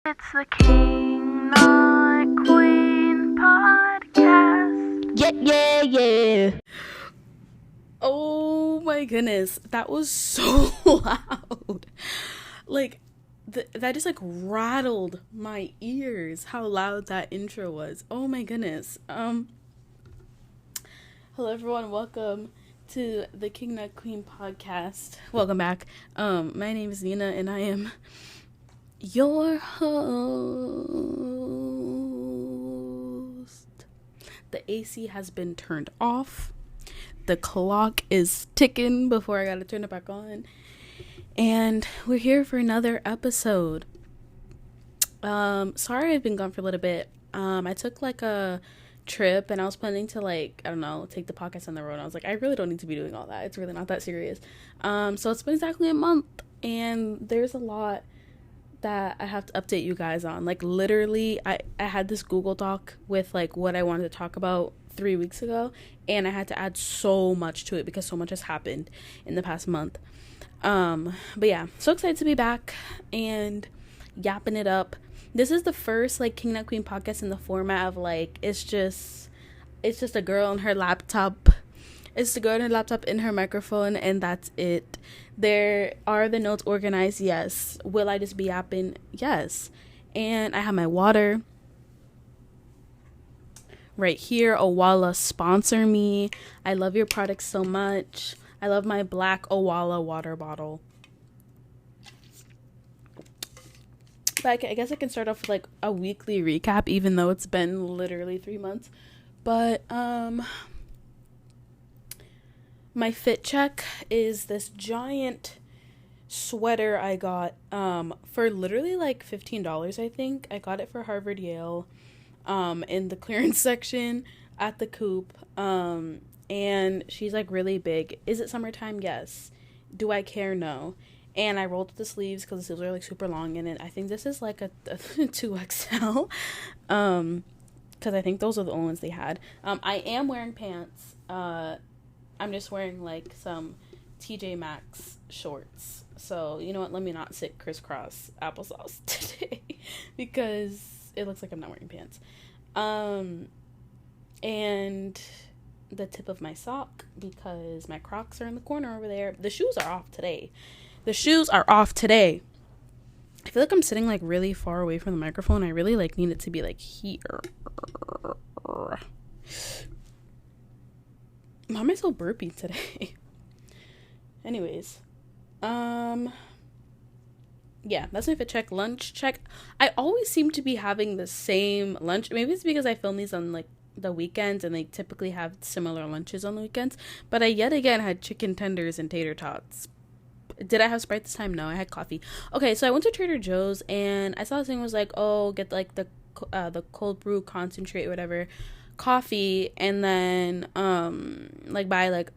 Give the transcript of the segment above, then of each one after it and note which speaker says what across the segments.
Speaker 1: It's the King, Not Queen podcast.
Speaker 2: Yeah. Oh my goodness, that was so loud. Like, that just like rattled my ears. How loud that intro was. Oh my goodness. Hello everyone. Welcome to the King, Not Queen podcast. Welcome back. My name is Nina, and I am your host. The AC has been turned off. The clock is ticking before I gotta turn it back on. And we're here for another episode. Sorry I've been gone for a little bit. I took like a trip and I was planning to take the podcast on the road. I was like, I really don't need to be doing all that. It's really not that serious. So it's been exactly a month and there's a lot that I have to update you guys on. Like literally I had this Google Doc with like what I wanted to talk about 3 weeks ago, and I had to add so much to it because so much has happened in the past month. But yeah, so excited to be back and yapping it up. This is the first like King Not Queen podcast in the format of like it's just a girl on her laptop. It's the girl on her laptop in her microphone, and that's it. There are the notes organized, yes. Will I just be yapping? Yes. And I have my water right here. Owala, sponsor me. I love your products so much. I love my black Owala water bottle. But I guess I can start off with like a weekly recap, even though it's been literally 3 months. But my fit check is this giant sweater I got for literally like $15, I think. I got it for Harvard Yale in the clearance section at the Coop. And she's like really big. Is it summertime? Yes. Do I care? No. And I rolled up the sleeves because the sleeves are like super long, and I think this is like a 2XL because I think those are the only ones they had. I am wearing pants. I'm just wearing like some TJ Maxx shorts. So, you know what? Let me not sit crisscross applesauce today because it looks like I'm not wearing pants. And the tip of my sock because my Crocs are in the corner over there. The shoes are off today. I feel like I'm sitting like really far away from the microphone. I really like need it to be like here. Why am I so burpy today? Anyways, yeah, that's my fit check. Lunch check. I always seem to be having the same lunch. Maybe it's because I film these on like the weekends and they typically have similar lunches on the weekends. But I yet again had chicken tenders and tater tots. Did I have Sprite this time? No, I had coffee. Okay, so I went to Trader Joe's and I saw this thing was like, oh, get like the cold brew concentrate or whatever coffee, and then like buy like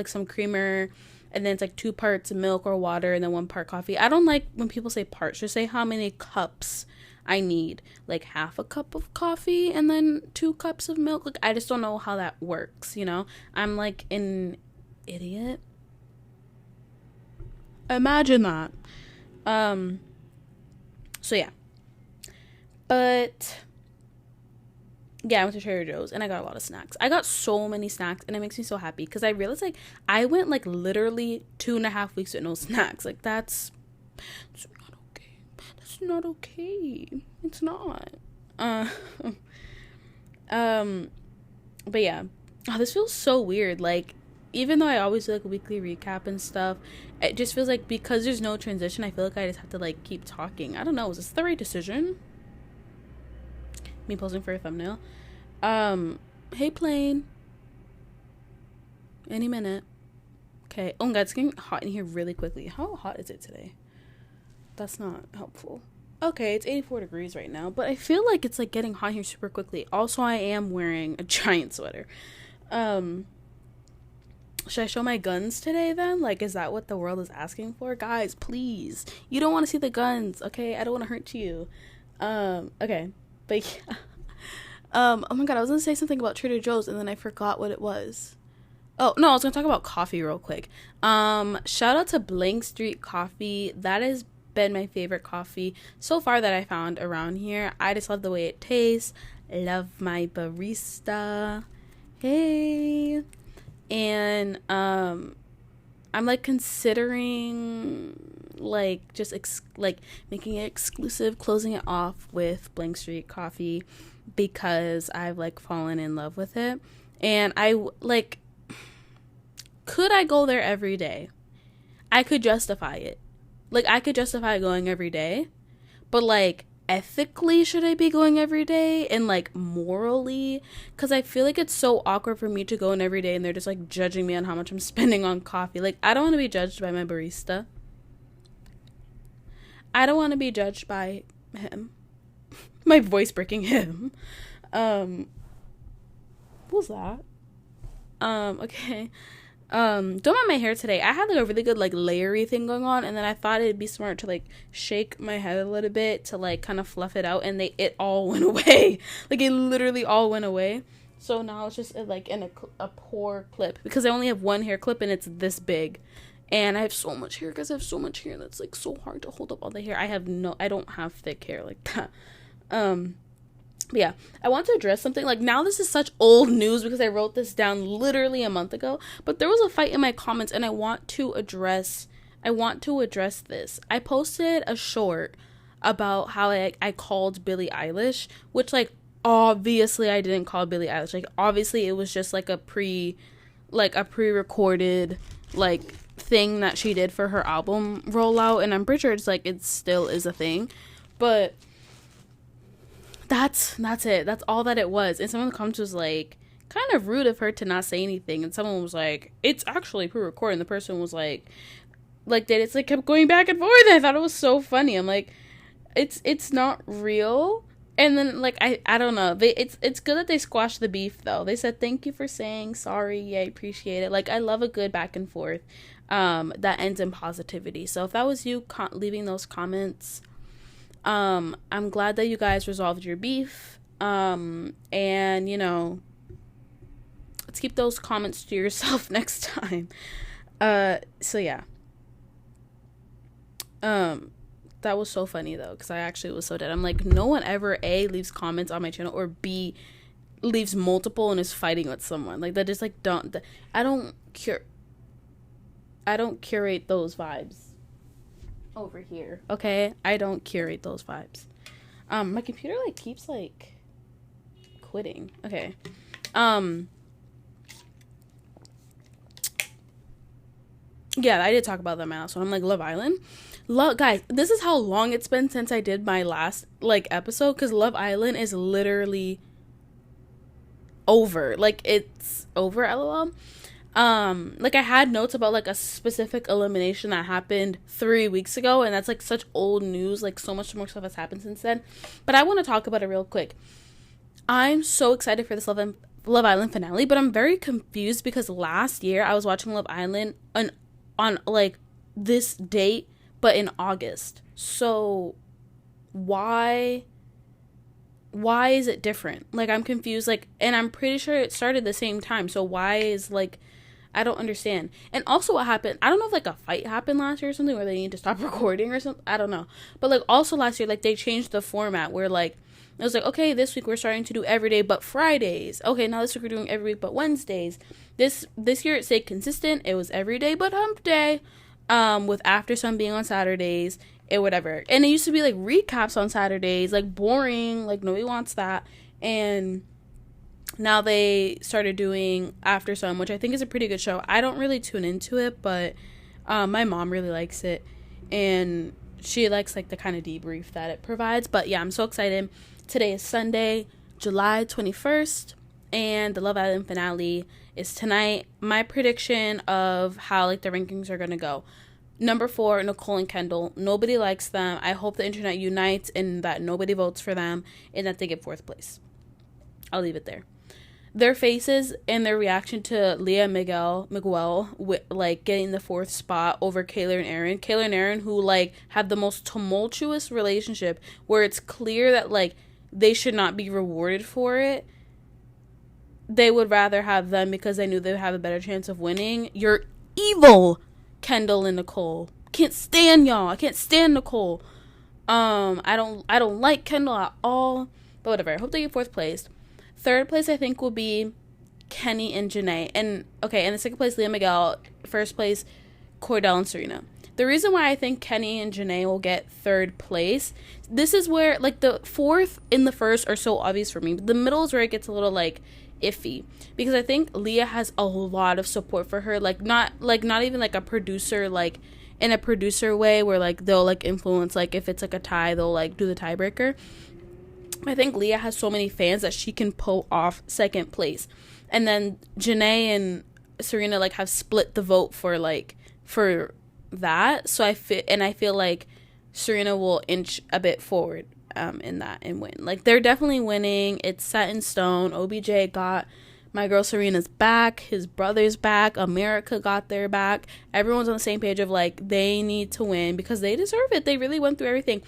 Speaker 2: some creamer, and then it's like 2 parts milk or water and then 1 part coffee. I don't like when people say parts. Just say how many cups I need. Like half a cup of coffee and then 2 cups of milk. Like I just don't know how that works, you know? I'm like an idiot. Imagine that. So yeah. But yeah, I went to Trader Joe's and I got a lot of snacks. I got so many snacks and it makes me so happy because I realized like I went like literally 2.5 weeks with no snacks. Like that's not okay. That's not okay. It's not. But yeah. Oh, this feels so weird. Like even though I always do like a weekly recap and stuff, it just feels like because there's no transition, I feel like I just have to like keep talking. I don't know. Was this the right decision? Me posing for a thumbnail. Hey plane. Any minute. Okay. Oh my god, it's getting hot in here really quickly. How hot is it today? That's not helpful. Okay, it's 84 degrees right now, but I feel like it's like getting hot here super quickly. Also, I am wearing a giant sweater. Should I show my guns today then? Like, is that what the world is asking for? Guys, please. You don't want to see the guns, okay? I don't want to hurt you. Okay. But yeah. Oh my god, I was gonna say something about Trader Joe's and then I forgot what it was. Oh, no, I was gonna talk about coffee real quick. Shout out to Blank Street Coffee. That has been my favorite coffee so far that I found around here. I just love the way it tastes. Love my barista. Hey. And I'm like considering like just like making it exclusive, closing it off with Blank Street Coffee, because I've like fallen in love with it. And I like, could I go there every day? I could justify it. Like, I could justify going every day, but like ethically, should I be going every day? And like morally, because I feel like it's so awkward for me to go in every day and they're just like judging me on how much I'm spending on coffee. Like, I don't want to be judged by my barista. I don't want to be judged by him. My voice breaking him. What was that? Okay. Don't mind my hair today. I had like a really good like layery thing going on, and then I thought it'd be smart to like shake my head a little bit to like kind of fluff it out, and it all went away. Like, it literally all went away. So now it's just like in a poor clip, because I only have one hair clip and it's this big. And I have so much hair, because I have so much hair that's like so hard to hold up all the hair. I don't have thick hair like that. But yeah, I want to address something. Like, now this is such old news because I wrote this down literally a month ago, but there was a fight in my comments, and I want to address this. I posted a short about how I called Billie Eilish, which like obviously I didn't call Billie Eilish. Like, obviously it was just like a pre-recorded like thing that she did for her album rollout, and I'm pretty sure it's like it still is a thing, but that's it. That's all that it was. And someone in the comments was like, kind of rude of her to not say anything, and someone was like, it's actually pre-recorded, and the person was like that it's like kept going back and forth. I thought it was so funny. I'm like, it's not real. And then like I don't know, it's good that they squashed the beef though. They said thank you for saying sorry. Yeah, I appreciate it. Like, I love a good back and forth that ends in positivity. So if that was you leaving those comments, I'm glad that you guys resolved your beef. And you know, let's keep those comments to yourself next time. So yeah. That was so funny though, because I actually was so dead. I'm like, no one ever A, leaves comments on my channel, or B, leaves multiple and is fighting with someone. Like, that just like I don't curate those vibes over here. Okay, I don't curate those vibes. My computer like keeps like quitting. Okay. Yeah, I did talk about that now. So I'm like, Love Island. Guys, this is how long it's been since I did my last like episode, because Love Island is literally over. Like, it's over, lol. Like, I had notes about like a specific elimination that happened 3 weeks ago, and that's like such old news. Like, so much more stuff has happened since then, but I want to talk about it real quick. I'm so excited for this Love Island finale, but I'm very confused because last year I was watching Love Island on like this date, but in August. So why is it different? Like, I'm confused. Like, and I'm pretty sure it started the same time. So why is like, I don't understand. And also, what happened, I don't know if like a fight happened last year or something, where they need to stop recording or something. I don't know. But like, also last year, like, they changed the format where like it was like, okay, this week we're starting to do every day but Fridays. Okay, now this week we're doing every week but Wednesdays. This year it stayed consistent. It was every day but hump day. With After Sun being on Saturdays and whatever. And it used to be like recaps on Saturdays, like boring, like nobody wants that. And now they started doing After Sun, which I think is a pretty good show. I don't really tune into it, but my mom really likes it, and she likes like the kind of debrief that it provides. But yeah, I'm so excited. Today is Sunday, July 21st, and the Love Island finale is tonight. My prediction of how like the rankings are gonna go: number 4, Nicole and Kendall. Nobody likes them. I hope the internet unites and that nobody votes for them and that they get 4th place. I'll leave it there. Their faces and their reaction to Leah Miguel with like getting the 4th spot over Kayla and Aaron, who like have the most tumultuous relationship, where it's clear that like they should not be rewarded for it. They would rather have them because they knew they would have a better chance of winning. You're evil, Kendall and Nicole. can't stand y'all. I can't stand Nicole. I don't like Kendall at all. But whatever. I hope they get 4th place. 3rd place I think will be Kenny and Janae. And okay, in the 2nd place, Leah Miguel. 1st place, Cordell and Serena. The reason why I think Kenny and Janae will get 3rd place, this is where, like, the 4th and the 1st are so obvious for me. But the middle is where it gets a little, like, iffy. Because I think Leah has a lot of support for her. Like, not even, like, a producer, like, in a producer way where, like, they'll, like, influence, like, if it's, like, a tie, they'll, like, do the tiebreaker. I think Leah has so many fans that she can pull off 2nd place. And then Janae and Serena, like, have split the vote for that. So I feel like Serena will inch a bit forward in that and win. Like, they're definitely winning. It's set in stone. OBJ got my girl Serena's back. His brother's back. America got their back. Everyone's on the same page of, like, they need to win because they deserve it. They really went through everything.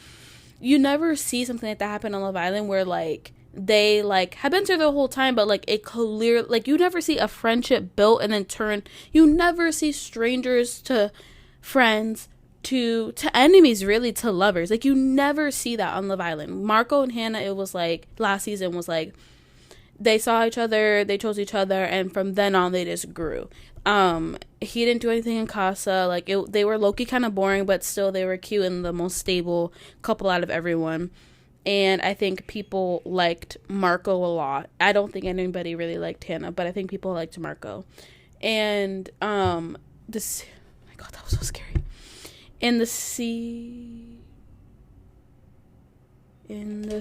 Speaker 2: You never see something like that happen on Love Island where, like, they, like, have been through the whole time, but, like, it clear, like, you never see a friendship built and then turn. You never see strangers to friends to enemies, really, to lovers. Like, you never see that on Love Island. Marco and Hannah, it was like last season was like they saw each other, they chose each other, and from then on they just grew. He didn't do anything in Casa. Like, they were low-key kind of boring, but still they were cute and the most stable couple out of everyone. And I think people liked Marco a lot. I don't think anybody really liked Hannah, but I think people liked Marco. And this, oh my god, that was so scary. In the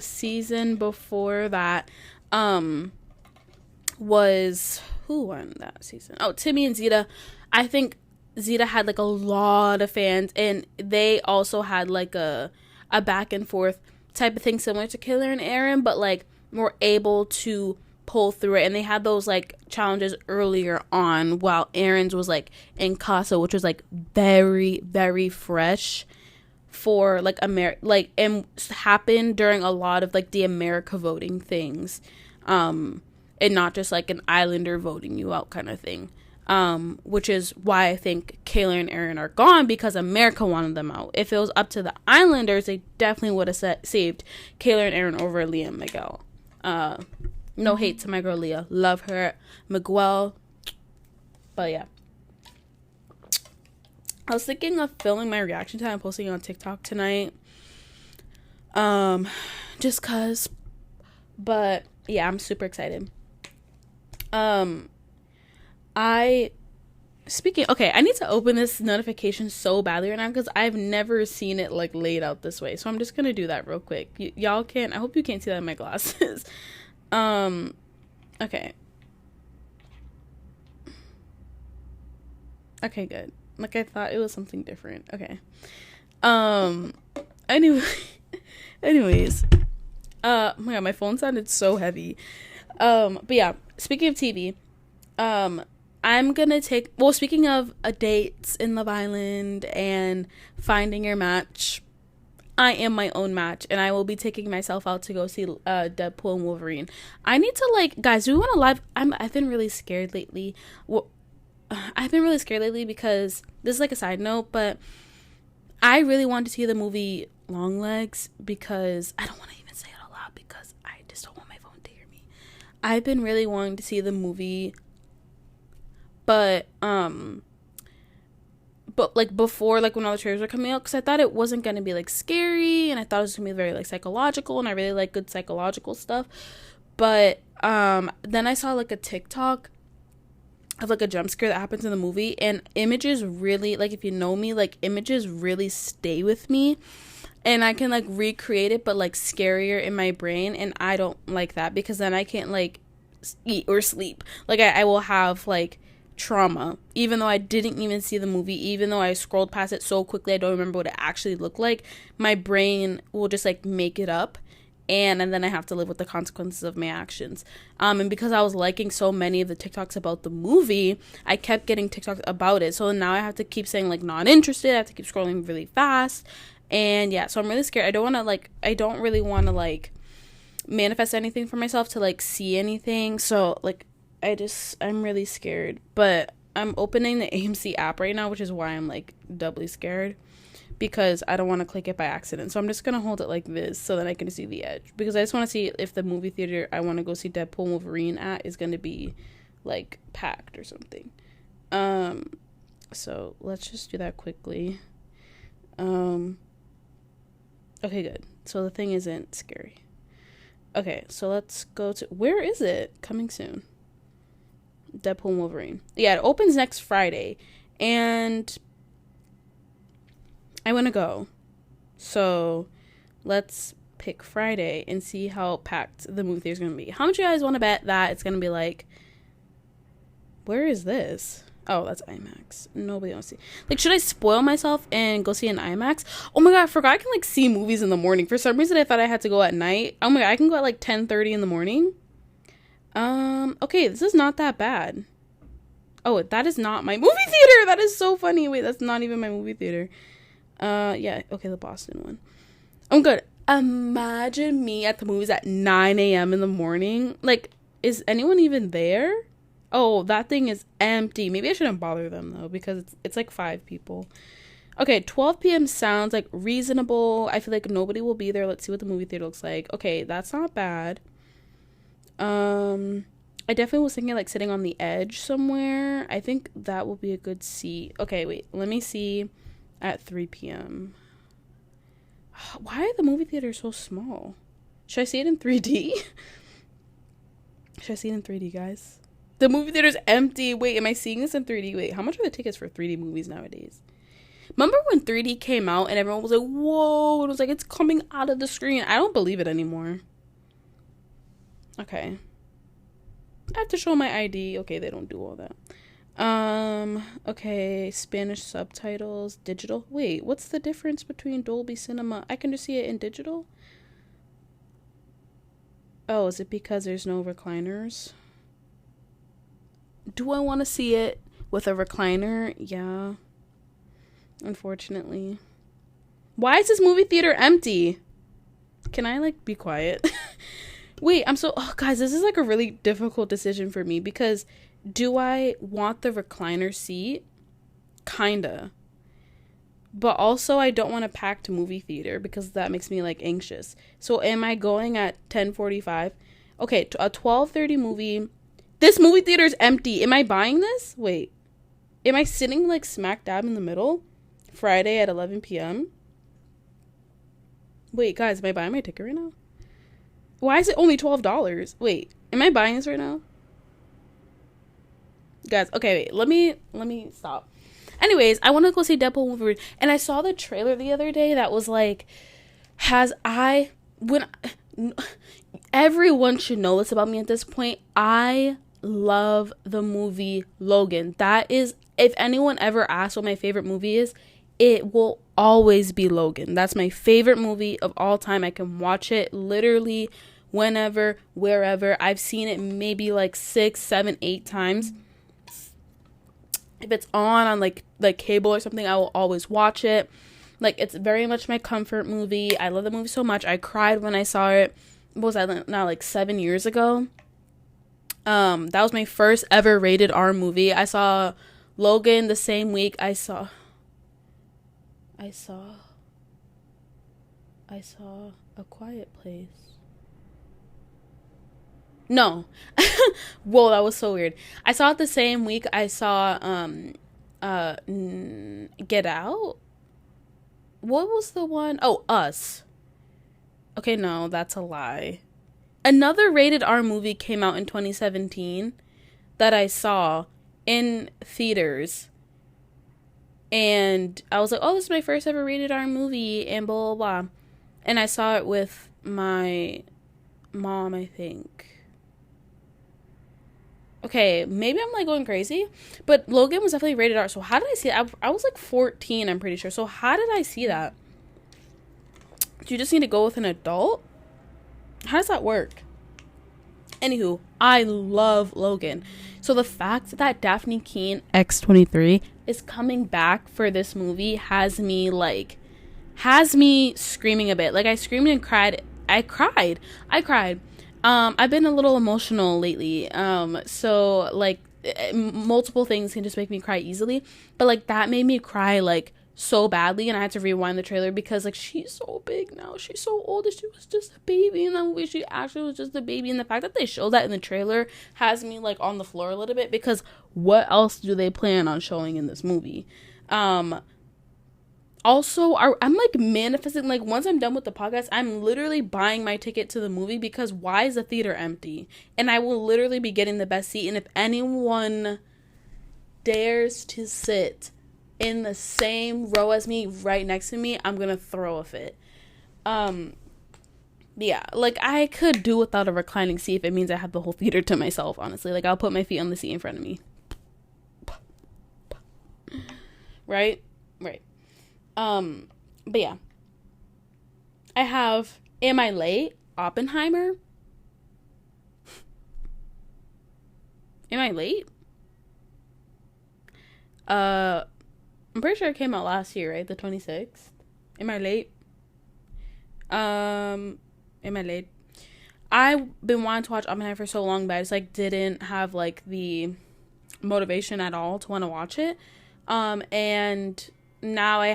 Speaker 2: season before that, was, who won that season? Oh, Timmy and Zeta. I think Zeta had, like, a lot of fans, and they also had, like, a back and forth type of thing similar to Kayla and Aaron, but, like, more able to pull through it. And they had those, like, challenges earlier on, while Aaron's was, like, in Casa, which was, like, very, very fresh for, like, and happened during a lot of, like, the America voting things, and not just, like, an Islander voting you out kind of thing, which is why I think Kayla and Aaron are gone, because America wanted them out. If it was up to the Islanders, they definitely would have saved Kayla and Aaron over Leah and Miguel. No hate to my girl Leah. Love her. Miguel. But yeah. I was thinking of filming my reaction to it and posting it on TikTok tonight. Just cause. But yeah, I'm super excited. I need to open this notification so badly right now because I've never seen it, like, laid out this way. So I'm just gonna do that real quick. Y'all can't, I hope you can't see that in my glasses. Okay. Okay, good. Like, I thought it was something different. Okay. Anyways. Oh my god, my phone sounded so heavy. But yeah, speaking of TV, I'm gonna speaking of dates in Love Island and finding your match, I am my own match, and I will be taking myself out to go see Deadpool and Wolverine. I need to, like, guys, do we want to live? I've been really scared lately. I've been really scared lately because this is, like, a side note, but I really wanted to see the movie Longlegs because I don't want to even say it out loud because I just don't want my phone to hear me. I've been really wanting to see the movie, but like, before, like, when all the trailers were coming out, because I thought it wasn't going to be, like, scary, and I thought it was going to be very, like, psychological, and I really like good psychological stuff. But then I saw, like, a TikTok of, like, a jump scare that happens in the movie, and images really, like, if you know me, like, images really stay with me, and I can, like, recreate it, but, like, scarier in my brain, and I don't like that, because then I can't, like, eat or sleep. Like, I will have, like, trauma, even though I didn't even see the movie, even though I scrolled past it so quickly I don't remember what it actually looked like. My brain will just, like, make it up, and then I have to live with the consequences of my actions. And because I was liking so many of the TikToks about the movie, I kept getting TikToks about it, so now I have to keep saying, like, not interested. I have to keep scrolling really fast, and yeah, so I'm really scared. I don't really want to, like, manifest anything for myself to, like, see anything, so, like, I'm really scared. But I'm opening the AMC app right now, which is why I'm, like, doubly scared. because I don't want to click it by accident. So I'm just going to hold it like this so that I can see the edge, because I just want to see if the movie theater I want to go see Deadpool and Wolverine at is going to be like packed or something. So let's just do that quickly. Okay, good. So the thing isn't scary. Okay, so let's go to, where is it? Coming soon. Deadpool and Wolverine. Yeah, it opens next Friday, and I want to go. So let's pick Friday and see how packed the movie theater is going to be. How much you guys want to bet that it's going to be like, where is this? Oh, that's IMAX. Nobody wants to see. Like, should I spoil myself and go see an IMAX? Oh my god, I forgot I can like see movies in the morning. For some reason I thought I had to go at night. Oh my god, I can go at like 10:30 in the morning. Okay, this is not that bad. Oh, that is not my movie theater. That is so funny. Wait, that's not even my movie theater. Yeah, okay, the Boston one. I'm good. Imagine me at the movies at 9 a.m. in the morning. Like, is anyone even there? Oh, that thing is empty. Maybe I shouldn't bother them, though, because it's like 5 people. Okay, 12 p.m. sounds like reasonable. I feel like nobody will be there. Let's see what the movie theater looks like. Okay, that's not bad. I definitely was thinking like sitting on the edge somewhere. I think that will be a good seat. Okay, wait. Let me see at 3 p.m. Why are the movie theaters so small? Should I see it in 3D? Should I see it in 3D, guys? The movie theater's empty. Wait, am I seeing this in 3D? Wait, how much are the tickets for 3D movies nowadays? Remember when 3D came out and everyone was like, whoa, it was like, it's coming out of the screen. I don't believe it anymore. Okay. I have to show my ID. Okay, they don't do all that. Okay, Spanish subtitles, digital. Wait, what's the difference between Dolby Cinema? I can just see it in digital? Oh, is it because there's no recliners? Do I want to see it with a recliner? Yeah. Unfortunately. Why is this movie theater empty? Can I, like, be quiet? Wait, oh, guys, this is, like, a really difficult decision for me, because do I want the recliner seat? Kinda. But also, I don't want a packed movie theater, because that makes me, like, anxious. So, am I going at 10:45? Okay, a 12:30 movie. This movie theater is empty. Am I buying this? Wait. Am I sitting, like, smack dab in the middle? Friday at 11 p.m.? Wait, guys, am I buying my ticket right now? Why is it only $12? Wait, am I buying this right now? Guys, okay, wait, let me stop. Anyways, I want to go see Deadpool Wolverine, and I saw the trailer the other day that was like, everyone should know this about me at this point. I love the movie Logan. That is, if anyone ever asks what my favorite movie is, it will always be Logan. That's my favorite movie of all time. I can watch it literally whenever, wherever. I've seen it maybe like 6, 7, 8 times. If it's on like cable or something, I will always watch it. Like, it's very much my comfort movie. I love the movie so much. I cried when I saw it. What was that now, like 7 years ago? That was my first ever rated R movie. I saw Logan the same week I saw A Quiet Place. No. Whoa, that was so weird. I saw it the same week I saw Get Out. What was the one? Oh, Us. Okay, no, that's a lie. Another rated R movie came out in 2017 that I saw in theaters. And I was like, oh, this is my first ever rated R movie, and blah, blah, blah. And I saw it with my mom, I think. Okay, maybe I'm, like, going crazy. But Logan was definitely rated R. So how did I see it? I was, like, 14, I'm pretty sure. So how did I see that? Do you just need to go with an adult? How does that work? Anywho, I love Logan. So the fact that Daphne Keane X23 is coming back for this movie has me screaming a bit. Like, I screamed and cried. I cried. I've been a little emotional lately. So like multiple things can just make me cry easily, but like that made me cry like so badly, and I had to rewind the trailer because like she's so big now. She's so old, and she was just a baby in that movie. She actually was just a baby, and the fact that they show that in the trailer has me like on the floor a little bit, because what else do they plan on showing in this movie? Also, I'm like manifesting, like once I'm done with the podcast, I'm literally buying my ticket to the movie, because why is the theater empty? And I will literally be getting the best seat, and if anyone dares to sit in the same row as me right next to me, I'm gonna throw a fit. Yeah, like I could do without a reclining seat if it means I have the whole theater to myself, honestly. Like I'll put my feet on the seat in front of me. Right? Right. But yeah. I have Am I Late? Oppenheimer. Am I late? I'm pretty sure it came out last year, right? The 26th. Am I late? Am I late? I've been wanting to watch Oppenheimer for so long, but I just like didn't have like the motivation at all to want to watch it. And now I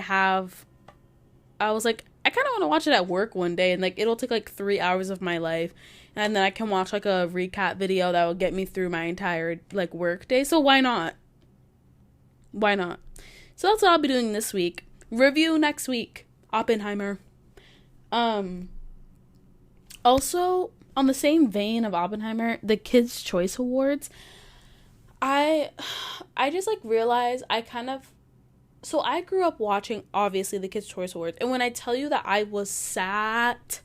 Speaker 2: was like, I kind of want to watch it at work one day, and like it'll take like 3 hours of my life, and then I can watch like a recap video that will get me through my entire like work day. So why not? Why not? So that's what I'll be doing this week. Review next week. Oppenheimer. Also, on the same vein of Oppenheimer, the Kids' Choice Awards, I just like realized so I grew up watching, obviously, the Kids' Choice Awards, and when I tell you that I was sat,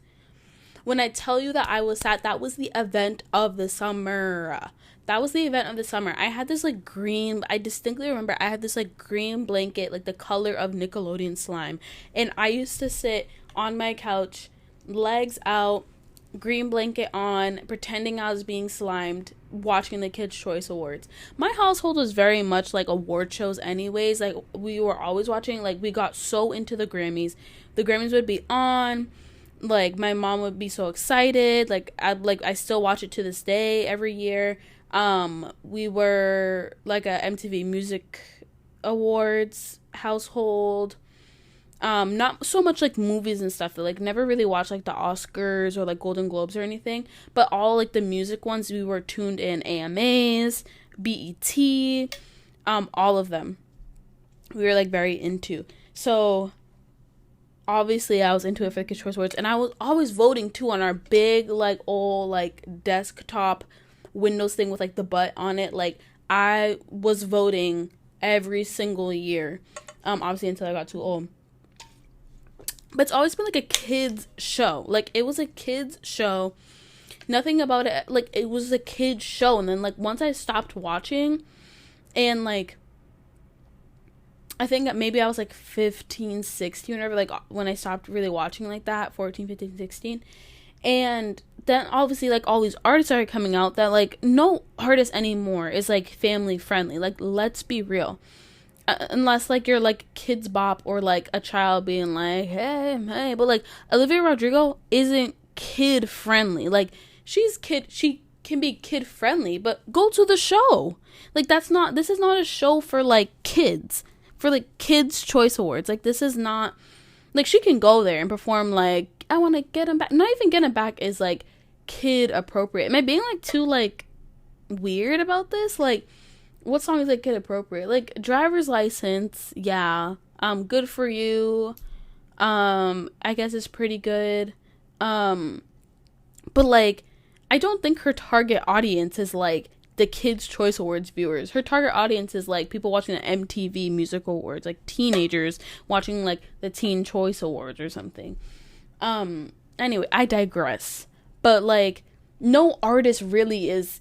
Speaker 2: that was the event of the summer. That was the event of the summer. I had this like I distinctly remember I had this like green blanket, like the color of Nickelodeon slime. And I used to sit on my couch, legs out, green blanket on, pretending I was being slimed, watching the Kids' Choice Awards. My household was very much like award shows anyways. Like we were always watching, like we got so into the Grammys. The Grammys would be on. Like my mom would be so excited. I still watch it to this day every year. We were like a MTV Music Awards household. Not so much like movies and stuff. Like never really watched like the Oscars or like Golden Globes or anything. But all like the music ones, we were tuned in. AMAs, BET, all of them. We were like very into. So obviously I was into it for the Kids' Choice Awards, and I was always voting too on our big like old like desktop Windows thing with like the butt on it. Like I was voting every single year, obviously until I got too old. But it's always been like a kids show. Like it was a kids show. Nothing about it, like it was a kids show. And then like once I stopped watching, and like I think that maybe I was like 15, 16 whenever, like when I stopped really watching like that, 14, 15, 16. And then obviously like all these artists started coming out that like no artist anymore is like family friendly. Like let's be real. Unless like you're like Kids Bop or like a child being like hey, but like Olivia Rodrigo isn't kid friendly. Like she can be kid friendly, but go to the show. Like this is not a show for like kids, for like Kids' Choice Awards. Like this is not, like she can go there and perform like I want to get him back. Not even get him back is like kid appropriate. Am I being like too like weird about this? Like what song is like kid appropriate? Like Driver's License, yeah. Good for You. I guess it's pretty good. But like I don't think her target audience is like the Kids' Choice Awards viewers. Her target audience is like people watching the MTV Music Awards, like teenagers watching like the Teen Choice Awards or something. Anyway, I digress. But like no artist really is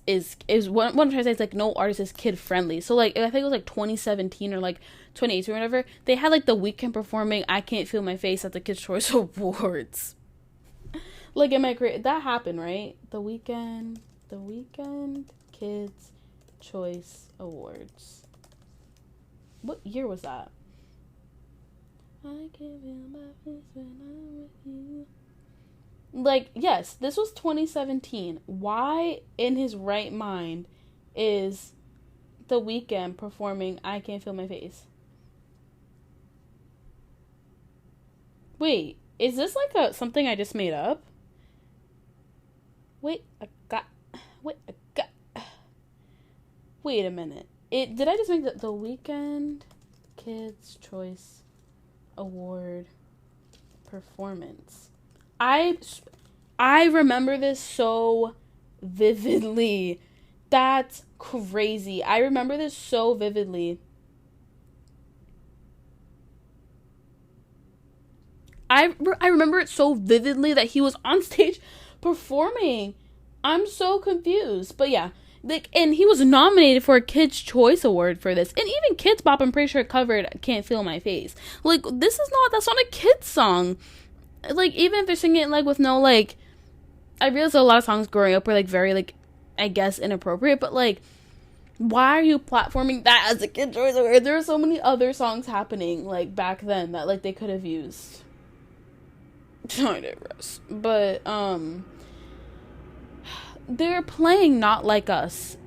Speaker 2: what I'm trying to say is like no artist is kid friendly. So like I think it was like 2017 or like 2018 or whatever, they had like The Weeknd performing I Can't Feel My Face at the Kids' Choice Awards. Like am I great? That happened, right? The Weeknd Kids' Choice Awards. What year was that? I can't feel my face when I'm with you. Like, yes, this was 2017. Why in his right mind is The Weeknd performing I Can't Feel My Face? Wait, is this like a something I just made up? Wait, I got. Wait, I got. Wait a minute. Did I just make the Weekend Kids Choice Award performance? I remember this so vividly. That's crazy. I remember this so vividly. I remember it so vividly that he was on stage performing. I'm so confused. But yeah, like, and he was nominated for a Kids Choice Award for this. And even Kids Bop, I'm pretty sure, covered Can't Feel My Face. Like, that's not a kid's song. Like, even if they're singing it, like, with no, like, I realize a lot of songs growing up were, like, very, like, I guess inappropriate, but, like, why are you platforming that as a Kid Choice Award? There are so many other songs happening, like, back then that, like, they could have used. I digress. But, they're playing Not Like Us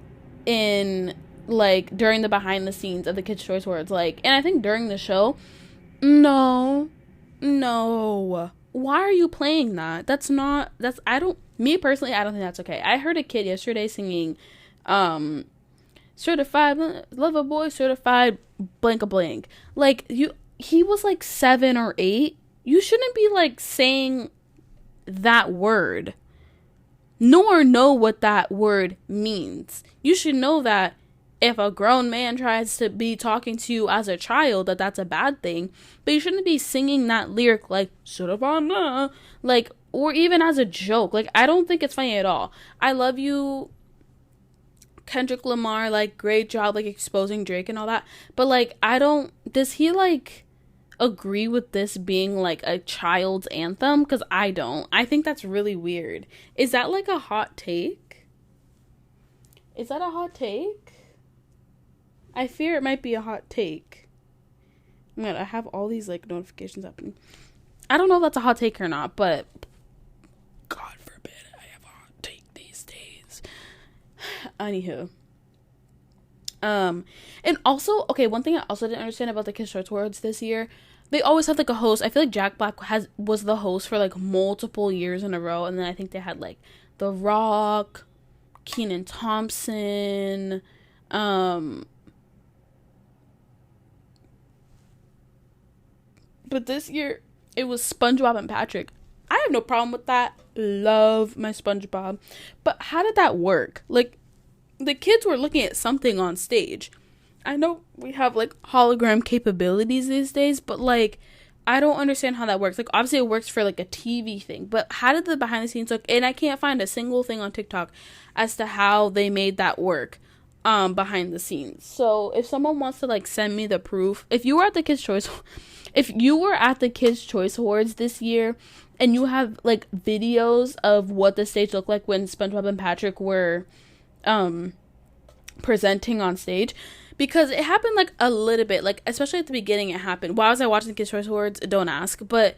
Speaker 2: in, like, during the behind the scenes of the Kids' Choice Awards, like, and I think during the show, no, why are you playing that? Me personally, I don't think that's okay. I heard a kid yesterday singing, certified lover boy, certified blank a blank. Like, he was like 7 or 8. You shouldn't be like saying that word, nor know what that word means. You should know that if a grown man tries to be talking to you as a child, that's a bad thing. But you shouldn't be singing that lyric like, like, or even as a joke. Like, I don't think it's funny at all. I love you, Kendrick Lamar, like, great job, like, exposing Drake and all that. But, like, does he, like, agree with this being, like, a child's anthem? Because I don't. I think that's really weird. Is that, like, a hot take? Is that a hot take? I fear it might be a hot take. Man, I have all these, like, notifications happening. I don't know if that's a hot take or not, but God forbid I have a hot take these days. Anywho. And also, okay, one thing I also didn't understand about the Kids' Choice Awards this year, they always have, like, a host. I feel like Jack Black was the host for, like, multiple years in a row, and then I think they had, like, The Rock, Kenan Thompson, but this year, it was SpongeBob and Patrick. I have no problem with that. Love my SpongeBob. But how did that work? Like, the kids were looking at something on stage. I know we have, like, hologram capabilities these days, but, like, I don't understand how that works. Like, obviously it works for, like, a TV thing, but how did the behind the scenes look? And I can't find a single thing on TikTok as to how they made that work behind the scenes. So if someone wants to, like, send me the proof, if you were at the Kids' Choice Awards this year and you have, like, videos of what the stage looked like when SpongeBob and Patrick were presenting on stage, because it happened, like, a little bit, like, especially at the beginning. It happened while I was watching the Kids' Choice Awards, don't ask, but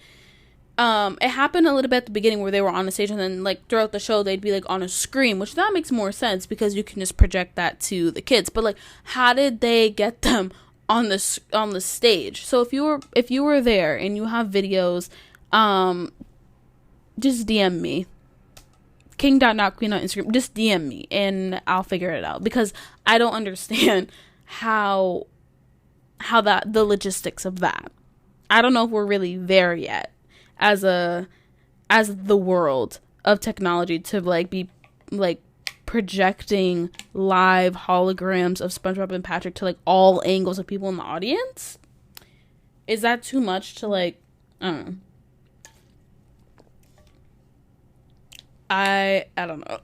Speaker 2: it happened a little bit at the beginning where they were on the stage, and then, like, throughout the show they'd be, like, on a screen, which that makes more sense because you can just project that to the kids. But, like, how did they get them on the stage? So if you were there and you have videos, just DM me, king.notqueen on Instagram. Just DM me and I'll figure it out, because I don't understand how the logistics of that. I don't know if we're really there yet as the world of technology to, like, be, like, projecting live holograms of SpongeBob and Patrick to, like, all angles of people in the audience. Is that too much to, like, I don't know. I don't know.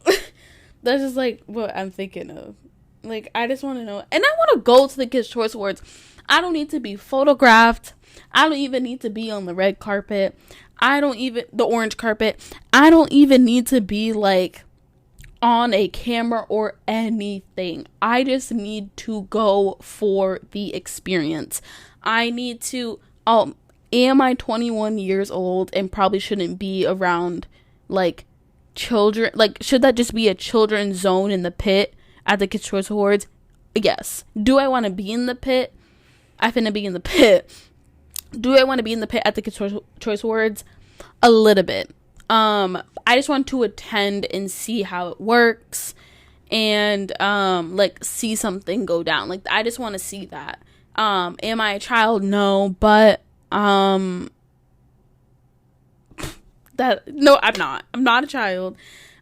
Speaker 2: That's just, like, what I'm thinking of. Like, I just want to know. And I want to go to the Kids' Choice Awards. I don't need to be photographed. I don't even need to be on the red carpet. The orange carpet. I don't even need to be, like, on a camera or anything. I just need to go for the experience. I need to, am I 21 years old and probably shouldn't be around, like, children? Like, should that just be a children's zone in the pit at the Kids' Choice Awards? Yes. Do I want to be in the pit? I finna be in the pit. Do I want to be in the pit at the Kids Choice Awards? A little bit. I just want to attend and see how it works, and like see something go down. Like, I just want to see that. Am I a child? No, but that no, I'm not. I'm not a child.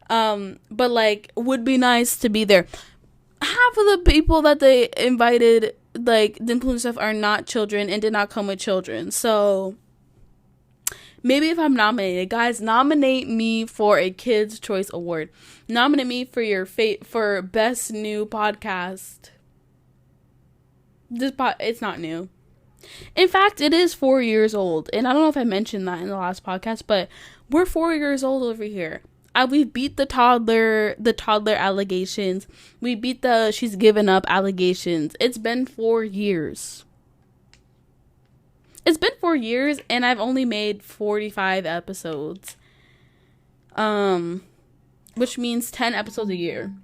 Speaker 2: But like, would be nice to be there. Half of the people that they invited, like the influencers stuff, are not children and did not come with children. So maybe if I'm nominated, guys, nominate me for a Kids Choice Award. Nominate me for your for best new podcast. It's not new. In fact, it is 4 years old, and I don't know if I mentioned that in the last podcast, but we're 4 years old over here. We beat the toddler allegations. We beat the she's given up allegations. It's been 4 years. It's been 4 years, and I've only made 45 episodes. Which means 10 episodes a year.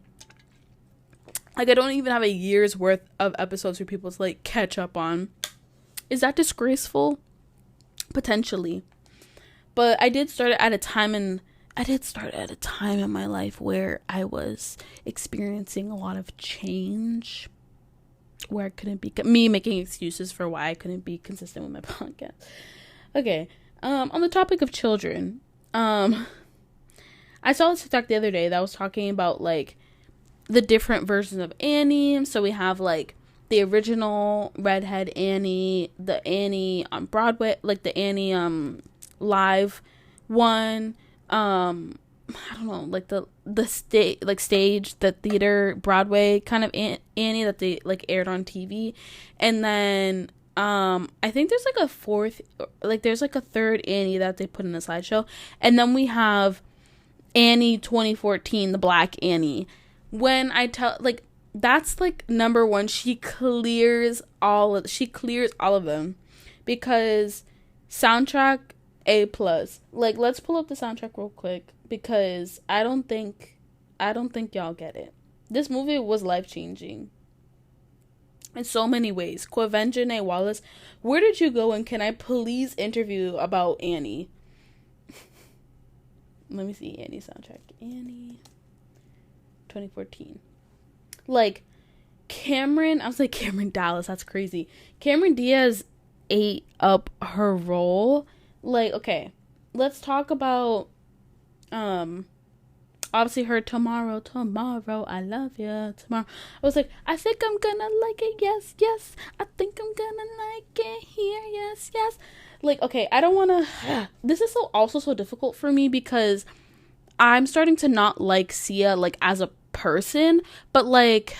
Speaker 2: Like, I don't even have a year's worth of episodes for people to, like, catch up on. Is that disgraceful? Potentially. But I did start at a time in my life where I was experiencing a lot of change, where I couldn't be me making excuses for why I couldn't be consistent with my podcast. Okay. On the topic of children, I saw a TikTok the other day that was talking about, like, the different versions of Annie. So we have, like, the original redhead Annie, the Annie on Broadway, like the Annie live one, I don't know, like the stage, the theater, Broadway kind of Annie that they, like, aired on TV. And then I think there's like a fourth, like there's like a third Annie that they put in the slideshow. And then we have Annie 2014, the Black Annie. When I tell, like, that's like number one. She clears all of them, because soundtrack A+. Like, let's pull up the soundtrack real quick, because I don't think y'all get it. This movie was life-changing in so many ways. Quavenjane Wallace, where did you go, and can I please interview about Annie? Let me see Annie soundtrack. Annie 2014. Like, Cameron Dallas, that's crazy. Cameron Diaz ate up her role. Like, okay, let's talk about obviously her tomorrow, I love you, tomorrow. I was like, I think I'm gonna like it, yes, I think I'm gonna like it here, yes. Like, okay, I don't want to this is also so difficult for me, because I'm starting to not like Sia, like, as a person, but, like,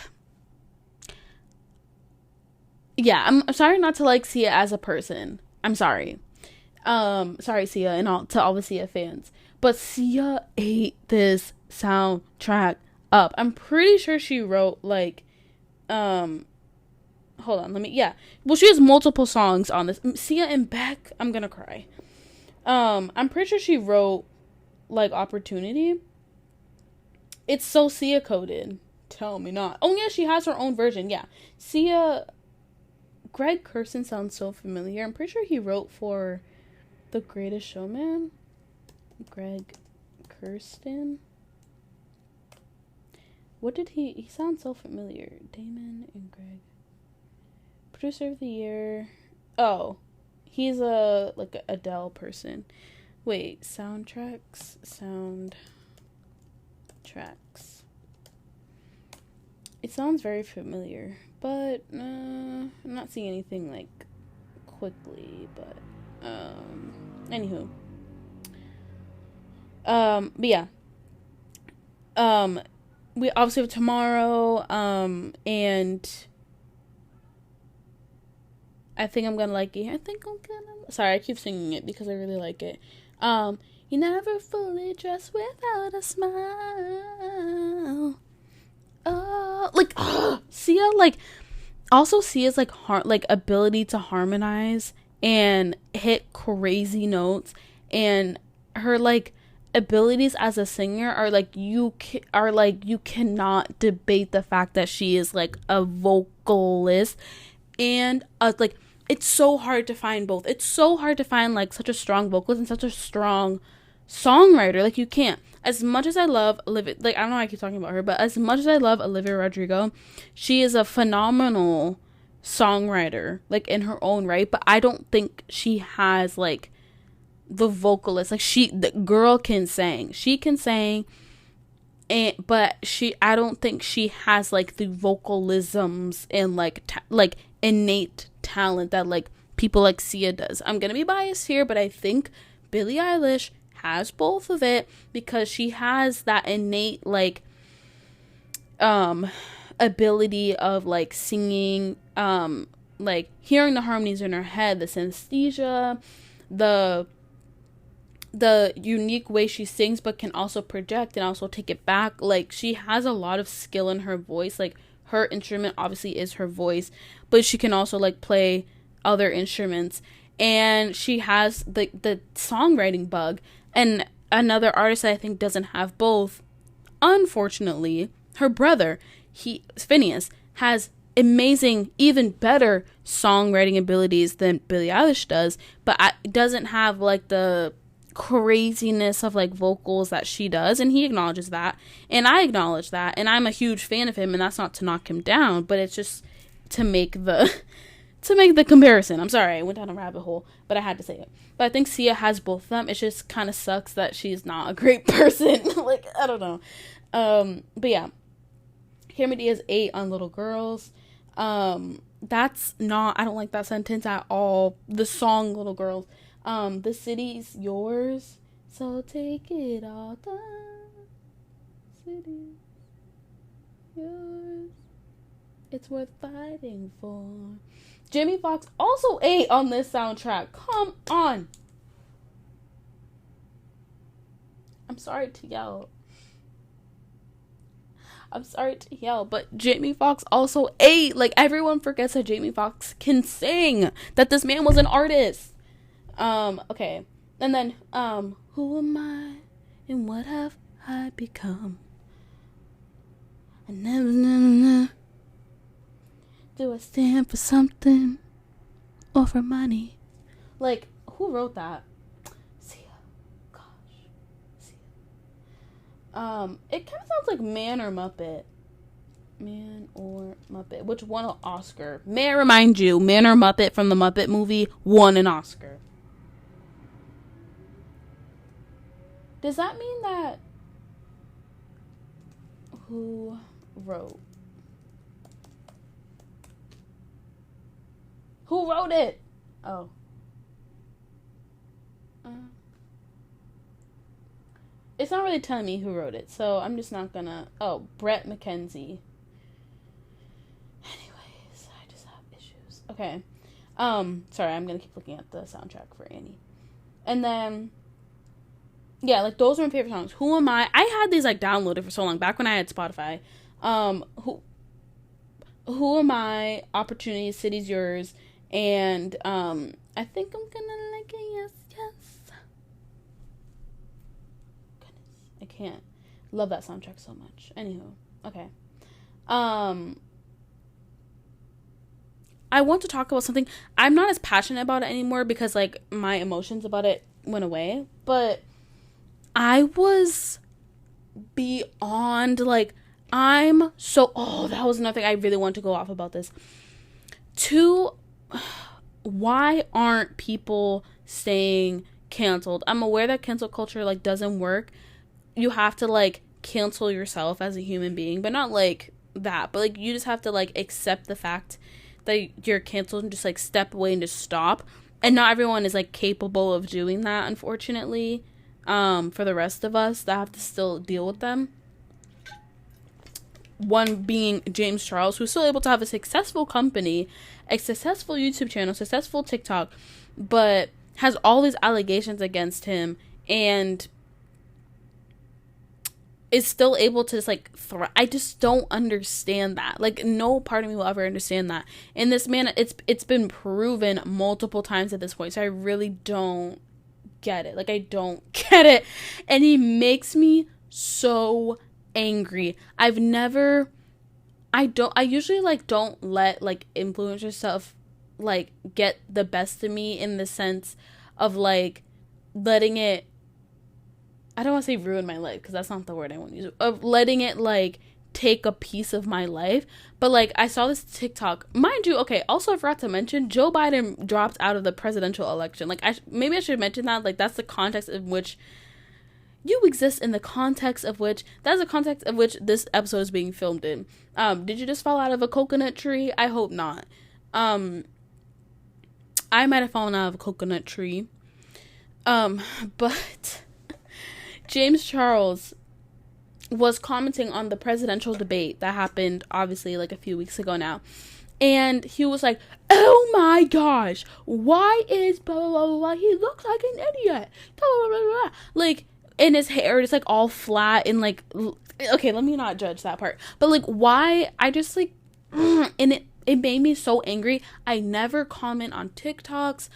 Speaker 2: yeah, I'm sorry not to like Sia as a person. I'm sorry. Sorry, Sia, and to all the Sia fans. But Sia ate this soundtrack up. I'm pretty sure she wrote, like, hold on, well, she has multiple songs on this. Sia and Beck, I'm gonna cry. I'm pretty sure she wrote, like, Opportunity. It's so Sia coded. Tell me not. Oh yeah, she has her own version. Yeah, Sia. Greg Kirsten sounds so familiar. I'm pretty sure he wrote for The Greatest Showman. Greg Kirsten. What did he sounds so familiar. Damon and Greg. Producer of the Year. Oh, he's a Adele person. Wait, soundtracks. It sounds very familiar, but I'm not seeing anything, like, quickly, but anywho. But yeah. We obviously have tomorrow, and I think I'm gonna like it. Sorry, I keep singing it because I really like it. You never fully dress without a smile. Oh, like, Sia, like, also Sia's, like, ability to harmonize and hit crazy notes, and her, like, abilities as a singer are, like, you cannot debate the fact that she is, like, a vocalist and like it's so hard to find both. It's so hard to find like such a strong vocalist and such a strong songwriter. Like, you can't. As much as I love Olivia, like, I don't know why I keep talking about her, but as much as I love Olivia Rodrigo, she is a phenomenal songwriter, like, in her own right, but I don't think she has like the vocalist. Like, the girl can sing. She can sing, but I don't think she has like the vocalisms and like like innate talent that like people like Sia does. I'm gonna be biased here, but I think Billie Eilish has both of it, because she has that innate like ability of like singing, like hearing the harmonies in her head, the synesthesia, the unique way she sings, but can also project and also take it back. Like, she has a lot of skill in her voice. Like, her instrument obviously is her voice, but she can also like play other instruments, and she has the songwriting bug. And another artist that I think doesn't have both, unfortunately, her brother, Phineas, has amazing, even better songwriting abilities than Billie Eilish does, but doesn't have like the craziness of like vocals that she does, and he acknowledges that, and I acknowledge that, and I'm a huge fan of him, and that's not to knock him down, but it's just to make the comparison. I'm sorry, I went down a rabbit hole, but I had to say it. But I think Sia has both of them. It just kind of sucks that she's not a great person. Like, I don't know. But yeah, Hear Me Dia's 8 on Little Girls. That's not, I don't like that sentence at all. The song Little Girls. The city's yours, so take it all down. City's yours, it's worth fighting for. Jamie Foxx also 8 on this soundtrack. Come on. I'm sorry to yell. But Jamie Foxx also 8. Like, everyone forgets that Jamie Foxx can sing. That this man was an artist. Okay. And then, who am I and what have I become? I never. Do I stand for something or for money? Like, who wrote that? Sia. Gosh. Sia. It kind of sounds like Man or Muppet. Man or Muppet. Which won an Oscar? May I remind you, Man or Muppet from the Muppet movie won an Oscar. Does that mean that... Who wrote? Who wrote it? Oh. It's not really telling me who wrote it, so I'm just not gonna... Oh, Brett McKenzie. Anyways, I just have issues. Okay. Sorry, I'm gonna keep looking at the soundtrack for Annie. And then... Yeah, like, those are my favorite songs. Who Am I had these, like, downloaded for so long, back when I had Spotify. Who Am I, Opportunity, City's Yours, and, I think I'm gonna like it, yes. Goodness, I can't. Love that soundtrack so much. Anywho, okay. I want to talk about something. I'm not as passionate about it anymore because, like, my emotions about it went away, but I was beyond, like, that was another thing I really want to go off about this. Why aren't people staying canceled? I'm aware that cancel culture, like, doesn't work. You have to, like, cancel yourself as a human being, but not, like, that. But, like, you just have to, like, accept the fact that you're canceled and just, like, step away and just stop. And not everyone is, like, capable of doing that, unfortunately. For the rest of us that have to still deal with them. One being James Charles, who's still able to have a successful company, a successful YouTube channel, successful TikTok, but has all these allegations against him and is still able to just, like, I just don't understand that. Like, no part of me will ever understand that. And this man, it's been proven multiple times at this point, so I really don't get it. Like, I don't get it, and he makes me so angry. I usually, like, don't let, like, influencer stuff like get the best of me in the sense of like letting it, I don't want to say ruin my life because that's not the word I want to use, of letting it like take a piece of my life. But like I saw this TikTok, mind you, okay, also I forgot to mention Joe Biden dropped out of the presidential election. Like maybe I should mention that, like that's the context in which you exist, in the context of which, that's the context of which this episode is being filmed in. Did you just fall out of a coconut tree? I hope not. I might have fallen out of a coconut tree. But James Charles was commenting on the presidential debate that happened obviously like a few weeks ago now. And he was like, oh my gosh, why is blah, blah, blah, blah, he looks like an idiot. Blah, blah, blah, blah. Like, and his hair is like all flat and like, okay, let me not judge that part. But like, why? I just like, and it made me so angry. I never comment on TikToks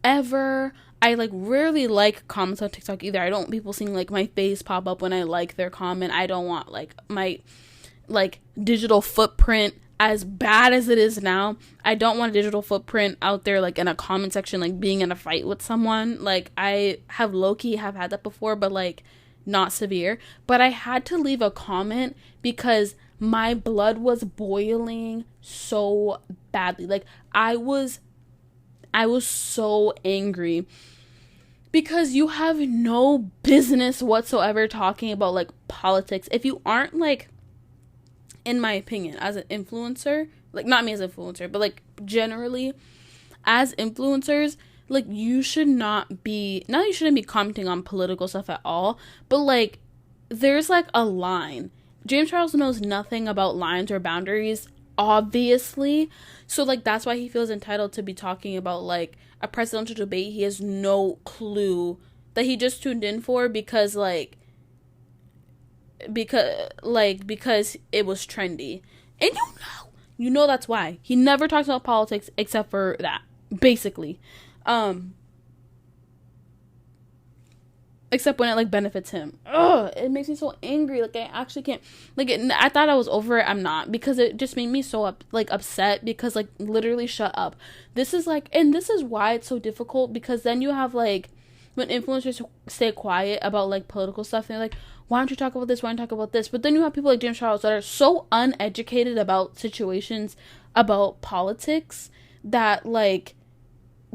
Speaker 2: ever. I like rarely like comments on TikTok either. I don't want people seeing like my face pop up when I like their comment. I don't want like my like digital footprint, as bad as it is now. I don't want a digital footprint out there like in a comment section, like being in a fight with someone. Like I have low-key have had that before, but like not severe. But I had to leave a comment because my blood was boiling so badly. Like I was so angry because you have no business whatsoever talking about like politics if you aren't like, in my opinion, as an influencer, like not me as an influencer, but like generally as influencers, like you shouldn't be commenting on political stuff at all, but like there's like a line. James Charles knows nothing about lines or boundaries, obviously. So like that's why he feels entitled to be talking about like a presidential debate he has no clue, that he just tuned in for because it was trendy. And you know that's why. He never talks about politics except for that, basically. Except when it like benefits him. Ugh, it makes me so angry. Like I actually can't. Like I thought I was over it. I'm not, because it just made me so upset. Because like literally, shut up. This is like, and this is why it's so difficult. Because then you have like when influencers stay quiet about like political stuff, and they're like, why don't you talk about this? Why don't you talk about this? But then you have people like James Charles that are so uneducated about situations, about politics, that like,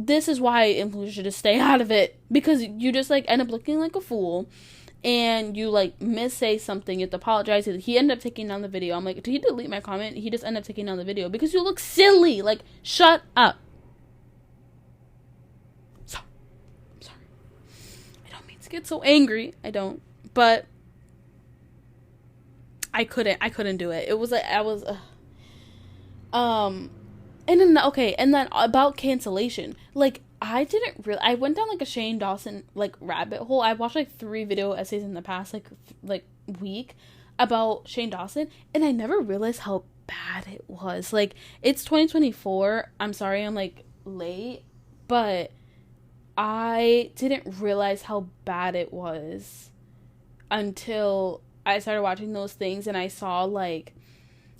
Speaker 2: this is why influencers should just stay out of it, because you just like end up looking like a fool, and you like say something, you have to apologize. He ended up taking down the video. I'm like, did he delete my comment? He just ended up taking down the video because you look silly. Like, shut up. Sorry. I'm sorry. I don't mean to get so angry. I don't. But I couldn't do it. It was like and then about cancellation. Like, I went down like a Shane Dawson like rabbit hole. I watched like 3 video essays in the past like week about Shane Dawson, and I never realized how bad it was. Like, it's 2024. I'm sorry I'm like late, but I didn't realize how bad it was until I started watching those things, and I saw like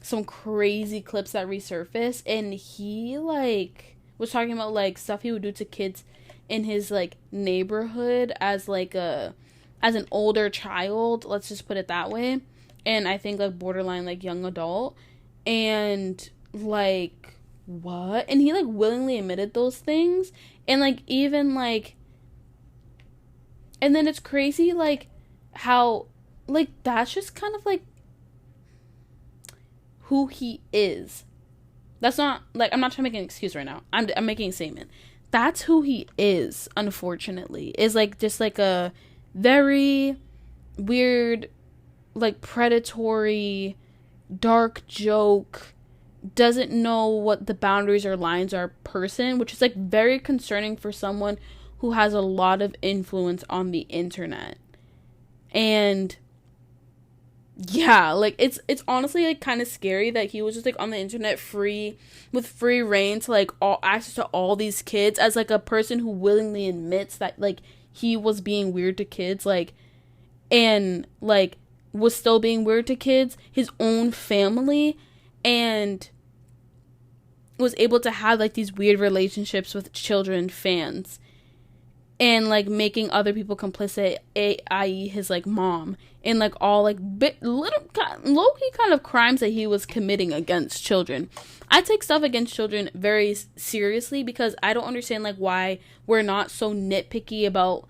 Speaker 2: some crazy clips that resurfaced, and he like was talking about like stuff he would do to kids in his like neighborhood as an older child, let's just put it that way, and I think like borderline like young adult, and like what? And he like willingly admitted those things, and like even like, and then it's crazy like how like that's just kind of like who he is. That's not like, I'm not trying to make an excuse right now. I'm making a statement. That's who he is, unfortunately. Is like just like a very weird, like predatory, dark joke, doesn't know what the boundaries or lines are person, which is like very concerning for someone who has a lot of influence on the internet. And yeah, like it's honestly like kind of scary that he was just like on the internet with free reign to like all access to all these kids, as like a person who willingly admits that like he was being weird to kids, like, and like was still being weird to kids, his own family, and was able to have like these weird relationships with children fans and like making other people complicit, i.e. his like mom, and like all like little low-key kind of crimes that he was committing against children. I take stuff against children very seriously because I don't understand like why we're not so nitpicky about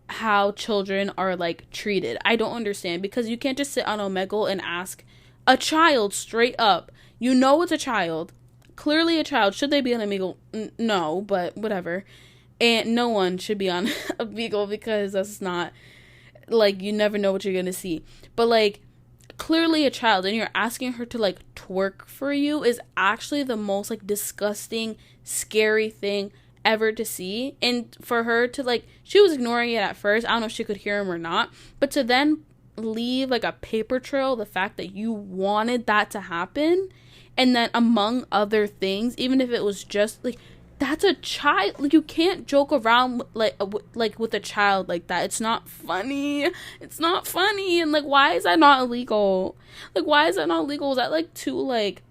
Speaker 2: how children are like treated. I don't understand, because you can't just sit on Omegle and ask a child straight up, you know, it's a child, clearly a child, should they be on Omegle? No, but whatever. And no one should be on Omegle, because that's not, like, you never know what you're gonna see. But like, clearly a child, and you're asking her to like twerk for you is actually the most like disgusting, scary thing ever to see. And for her to like, she was ignoring it at first, I don't know if she could hear him or not, but to then leave like a paper trail, the fact that you wanted that to happen, and then among other things, even if it was just like, that's a child, like, you can't joke around like with a child like that. It's not funny. And like, why is that not illegal? Like, why is that not illegal? Is that like too like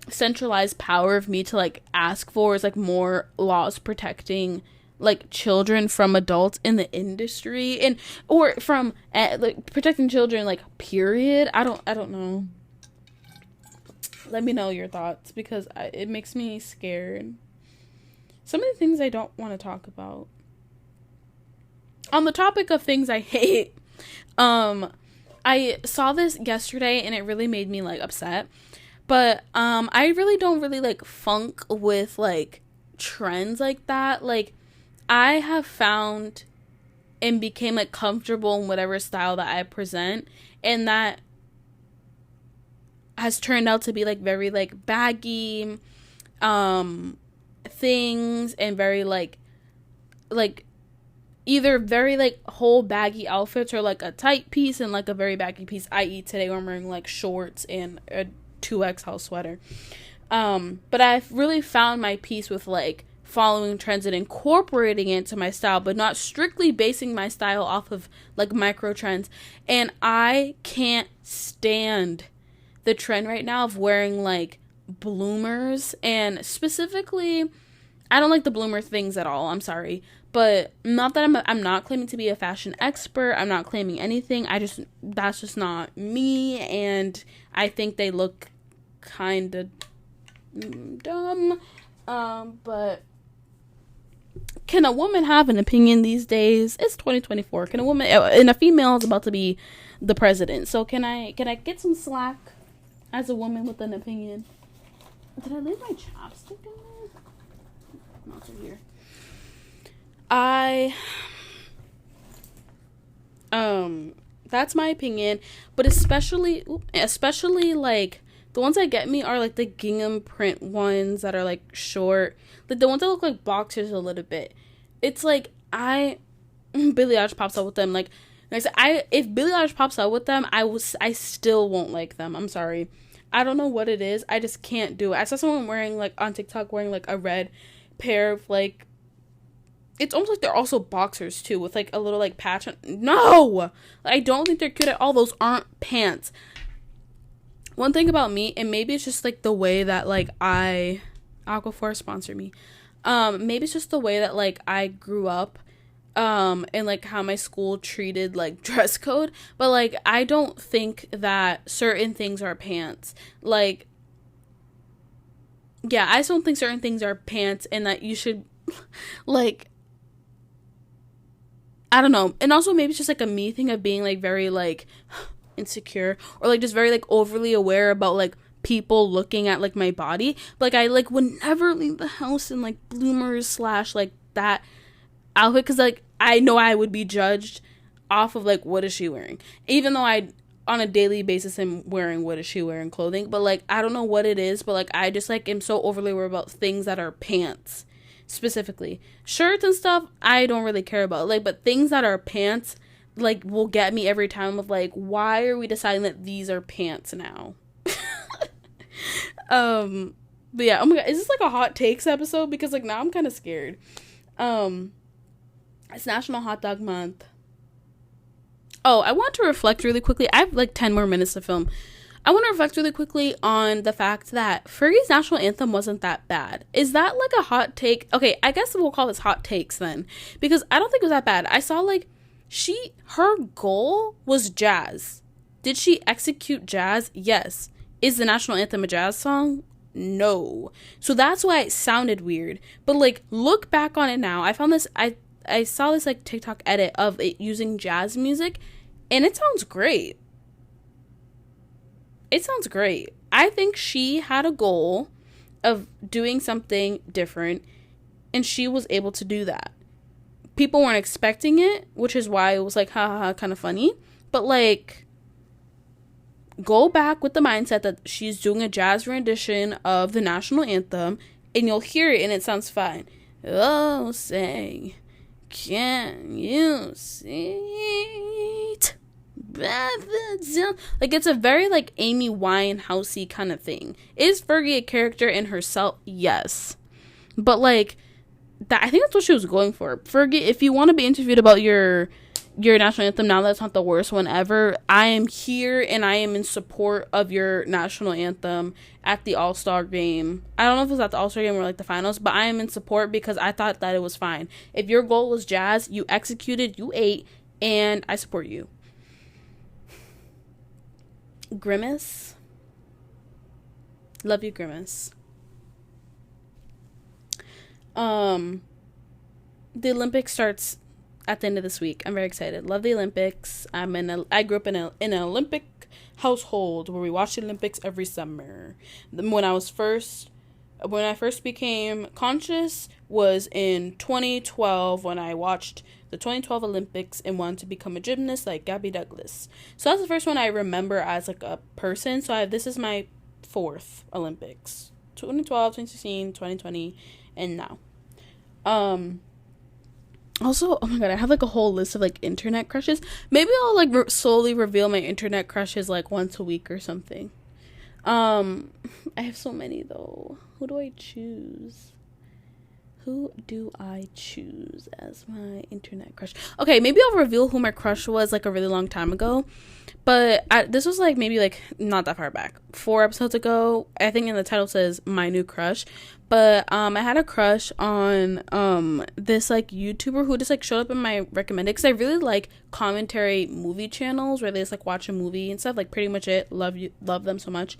Speaker 2: centralized power of me to like ask for? Is like more laws protecting like children from adults in the industry, and or from like protecting children like period? I don't know. Let me know your thoughts, because it makes me scared. Some of the things I don't want to talk about. On the topic of things I hate, I saw this yesterday and it really made me like upset. But I really don't really like funk with like trends like that. Like, I have found and became like comfortable in whatever style that I present, and that has turned out to be like very like baggy things, and very like either very like whole baggy outfits, or like a tight piece and like a very baggy piece, i.e. today I'm wearing like shorts and a 2XL sweater. But I've really found my piece with like following trends and incorporating it into my style, but not strictly basing my style off of like micro trends. And I can't stand the trend right now of wearing like bloomers, and specifically, I don't like the bloomer things at all. I'm sorry, but not that I'm not claiming to be a fashion expert. I'm not claiming anything. That's just not me, and I think they look kind of dumb. But can a woman have an opinion these days? It's 2024. Can a woman, and a female is about to be the president, so can I get some slack as a woman with an opinion? Did I leave my chapstick in there? No, it's in here. That's my opinion, but especially like the ones that get me are like the gingham print ones that are like short, like the ones that look like boxers a little bit. It's like, Billie Eilish pops up with them. Like I said, if Billie Eilish pops up with them, I still won't like them. I'm sorry. I don't know what it is. I just can't do it. I saw someone wearing like on TikTok wearing like a red pair of like, it's almost like they're also boxers too, with like a little like patch on. No, I don't think they're cute at all. Those aren't pants. One thing about me, and maybe it's just like the way that like Aquaphor sponsor me. Maybe it's just the way that like I grew up, and like how my school treated like dress code. But like, I don't think that certain things are pants. Like, yeah, I just don't think certain things are pants, and that you should like, I don't know. And also maybe it's just like a me thing of being like very like insecure, or like just very like overly aware about like people looking at like my body. Like, I like would never leave the house in like bloomers / like that outfit, because like I know I would be judged off of like, what is she wearing, even though I on a daily basis am wearing what is she wearing clothing. But like, I don't know what it is, but like I just like am so overly worried about things that are pants. Specifically shirts and stuff I don't really care about, like, but things that are pants like will get me every time of like, why are we deciding that these are pants now? But yeah, oh my god, is this like a hot takes episode? Because like now I'm kind of scared. It's National Hot Dog Month. Oh, I want to reflect really quickly. I have like 10 more minutes to film. I want to reflect really quickly on the fact that Fergie's national anthem wasn't that bad. Is that like a hot take? Okay, I guess we'll call this hot takes then, because I don't think it was that bad. I saw like her goal was jazz. Did she execute jazz? Yes. Is the national anthem a jazz song? No. So that's why it sounded weird. But like, look back on it now. I found this, I saw this like TikTok edit of it using jazz music, and it sounds great. It sounds great. I think she had a goal of doing something different, and she was able to do that. People weren't expecting it, which is why it was like, ha ha ha, kind of funny. But like, go back with the mindset that she's doing a jazz rendition of the national anthem, and you'll hear it and it sounds fine. Oh, say, can you see it? Like, it's a very like Amy Winehousey kind of thing. Is Fergie a character in herself? Yes, but like that, I think that's what she was going for. Fergie, if you want to be interviewed about your national anthem, now that's not the worst one ever, I am here and I am in support of your national anthem at the All-Star game. I don't know if it was at the All-Star game or like the finals, but I am in support because I thought that it was fine. If your goal was jazz, you executed, you ate, and I support you. Grimace. Love you, Grimace. The Olympics starts at the end of this week. I'm very excited. Love the Olympics. I grew up in an Olympic household where we watched the Olympics every summer. When I first became conscious was in 2012 when I watched the 2012 Olympics and wanted to become a gymnast like Gabby Douglas. So that's the first one I remember as like a person. So this is my fourth Olympics. 2012, 2016, 2020, and now. Also, oh my god, I have like a whole list of like internet crushes. Maybe I'll like slowly reveal my internet crushes like once a week or something. I have so many though. Who do I choose? Who do I choose as my internet crush? Okay, maybe I'll reveal who my crush was like a really long time ago. But this was like maybe like not that far back. 4 episodes ago. I think in the title says my new crush. But I had a crush on this like YouTuber who just like showed up in my recommended, because I really like commentary movie channels where they just like watch a movie and stuff. Like Pretty Much It. Love them so much.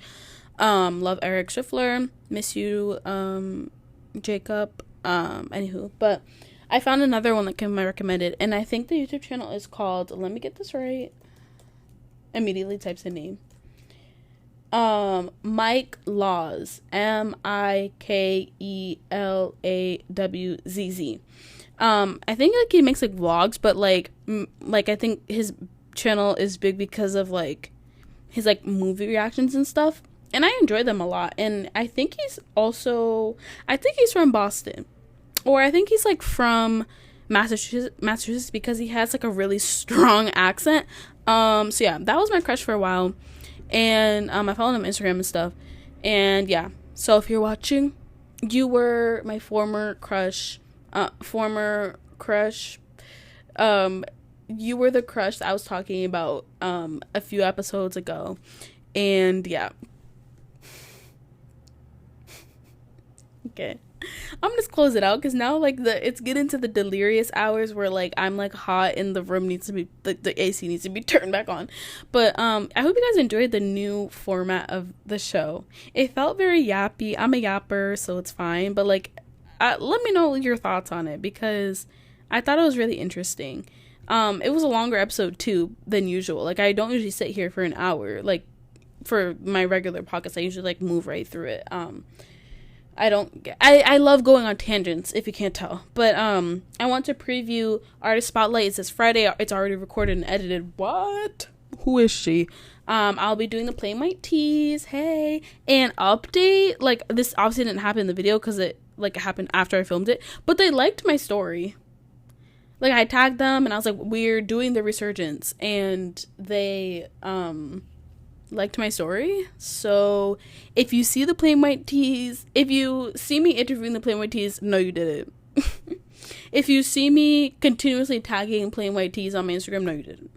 Speaker 2: Love Eric Schiffler. Miss you, Jacob. Anywho, but I found another one that came in my recommended, and I think the YouTube channel is called, let me get this right, immediately types a name, Mike Laws, MikeLawwzz. I think like he makes like vlogs, but like I think his channel is big because of like his like movie reactions and stuff, and I enjoy them a lot. And I think he's from Boston. Or I think he's like from Massachusetts because he has like a really strong accent. So yeah, that was my crush for a while. And I followed him on Instagram and stuff. And yeah, so if you're watching, you were my former crush. You were the crush that I was talking about a few episodes ago. And yeah. Okay. I'm gonna just close it out because now like it's getting to the delirious hours where like I'm like hot and the room needs to be the AC needs to be turned back on. But I hope you guys enjoyed the new format of the show. It felt very yappy. I'm a yapper, so it's fine. But like, let me know your thoughts on it because I thought it was really interesting. It was a longer episode too than usual. Like I don't usually sit here for an hour. Like for my regular podcast, I usually like move right through it. I love going on tangents, if you can't tell. But I want to preview Artist Spotlight. It says Friday. It's already recorded and edited. What? Who is she? I'll be doing the Plain White Tees. Hey. And update. Like, this obviously didn't happen in the video because it happened after I filmed it. But they liked my story. Like, I tagged them and I was like, we're doing the resurgence. And they liked my story. So if you see the Plain White Tees, if you see me interviewing the Plain White Tees, no you didn't. If you see me continuously tagging Plain White Tees on my Instagram, no you didn't.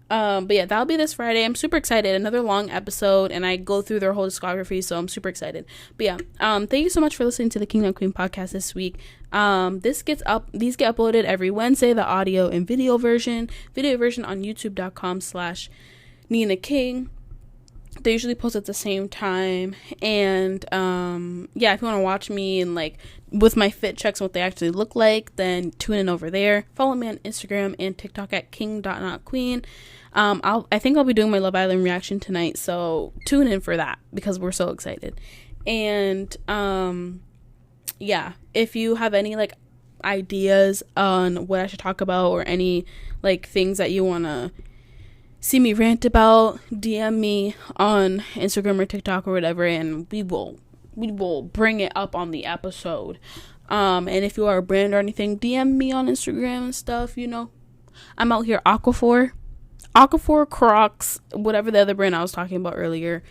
Speaker 2: But yeah, that'll be this Friday. I'm super excited. Another long episode, and I go through their whole discography, so I'm super excited. But yeah, thank you so much for listening to the King and Queen podcast this week. These get uploaded every Wednesday, the audio and video version on youtube.com/Nina King. They usually post at the same time. And yeah, if you want to watch me and like with my fit checks and what they actually look like, then tune in over there. Follow me on Instagram and TikTok at king.notqueen. I think I'll be doing my Love Island reaction tonight, so tune in for that because we're so excited. And yeah, if you have any like ideas on what I should talk about or any like things that you want to see me rant about, DM me on Instagram or TikTok or whatever, and we will bring it up on the episode. And if you are a brand or anything, DM me on Instagram and stuff. You know, I'm out here. Aquaphor, Crocs, whatever the other brand I was talking about earlier.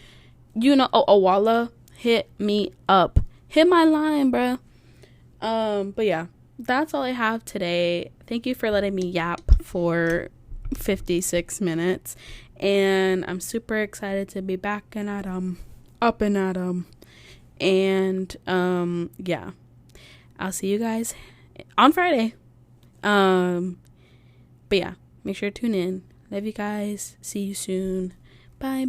Speaker 2: You know, Awala, hit me up, hit my line, bruh. But yeah, that's all I have today. Thank you for letting me yap for 56 minutes, and I'm super excited to be back and up and at 'em. And yeah, I'll see you guys on Friday. But yeah, make sure to tune in. Love you guys. See you soon. Bye.